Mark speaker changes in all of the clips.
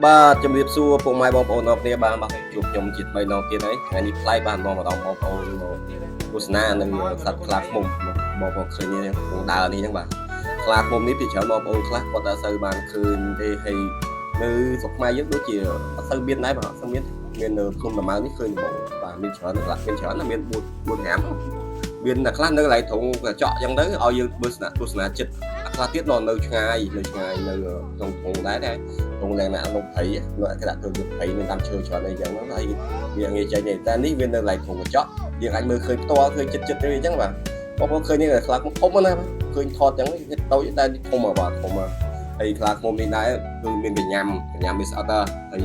Speaker 1: បាទជំរាបសួរពុកម៉ែបងប្អូនអរគ្នាបាទមកជួបខ្ញុំជាតិ3ដងទៀតហើយថ្ងៃនេះផ្លៃបានមកម្ដងបងប្អូនមកទស្សនានៅសត្វខ្លាឃ្មុំបងប្អូនឃើញនេះក្នុងដើរនេះហ្នឹងបាទខ្លាឃ្មុំនេះពីច្រើនបងប្អូនខ្លះគាត់តែសូវបានឃើញទេហើយនៅស្រុកខ្មែរយើងដូចជាអត់សូវមានដែរបាទអត់សូវមាននៅភ្នំតាម៉ៅនេះឃើញបងបាទមានច្រើនខ្លះមានច្រើនមាន4 5មានតែខ្លះនៅកន្លែងត្រង់កញ្ចក់អញ្ចឹងទៅឲ្យយើងទស្សនាចិត្តខ្លះទៀតនៅឆ្ងាយនៅក្នុងត្រង់ដែរត្រង់ឡើងណាលំភ័យនៅអក្សរទៅភ័យមានតាមឈើច្រើនអីចឹងហើយវាងាយចេញទេតែនេះវានៅកន្លែងត្រង់កញ្ចក់យើងអាចមើលឃើញផ្ទាល់ឃើញចិត្តទេអញ្ចឹងបាទបងប្អូនឃើញនេះខ្លះធំណាឃើញថតអញ្ចឹងតូចតែធំបាទធំហើយខ្លះខ្ញុំនេះដែរគឺមានកញ្ញាំវាស្អិតហើយ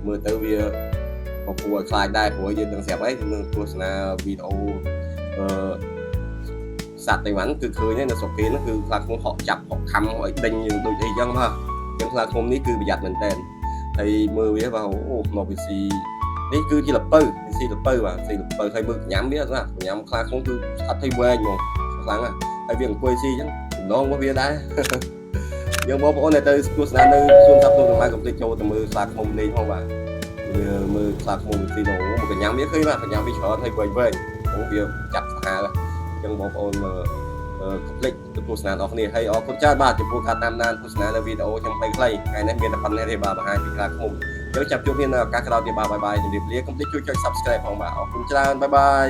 Speaker 1: មើលទៅវាក៏គួរឲ្យខ្លាចដែរព្រោះយើងនឹងស្រាប់ហើយគឺនឹងទស្សនាវីដេអូសត្វតៃវ៉ាន់គឺឃើញនៅស្រុកគេហ្នឹងគឺខ្លាឃ្មុំហក់ចាប់ហក់ខំឲ្យដេញយើងដូចអីចឹងបាទចឹងខ្លាឃ្មុំនេះគឺប្រយ័ត្នមែនតើហើយមើលវាបាទអូមកវាស៊ីនេះគឺជាលពៅស៊ីលពៅបាទស៊ីលពៅហើយមើលញ៉ាំវាណាញ៉ាំខ្លាឃ្មុំគឺអត់thấyវែងហ្មងខ្លាំងហើយវាអង្គុយស៊ីចឹងដំណងរបស់វាដែរយើងបងប្អូនដែលទៅទស្សនានៅសួនសត្វទូកម៉ៅកុំភ្លេចចូលទៅមើលខ្លាឃ្មុំលេងផងបាទមើលខ្លាឃ្មុំស៊ីនោះមកកញ្ញាំវាឃើញបាទកញ្ញាំវាច្រើនហើយវែងវាចាប់ស្អាតចឹងបងប្អូនមើលកុំភ្លេចទស្សនាដល់គ្នាហើយអរគុណច្រើនបាទចំពោះការតាមដានទស្សនានៅវីដេអូខ្ញុំខ្លីៗថ្ងៃនេះមានតែប៉ុណ្្នេះទេបាទបង្ហាញពីខ្លាឃ្មុំយើងចាប់ជួបគ្នានៅឱកាសក្រោយទៀតបាទបាយបាយជម្រាបលាកុំភ្លេចជួយចុច Subscribe ផងបាទអរគុណច្រើនបាយបាយ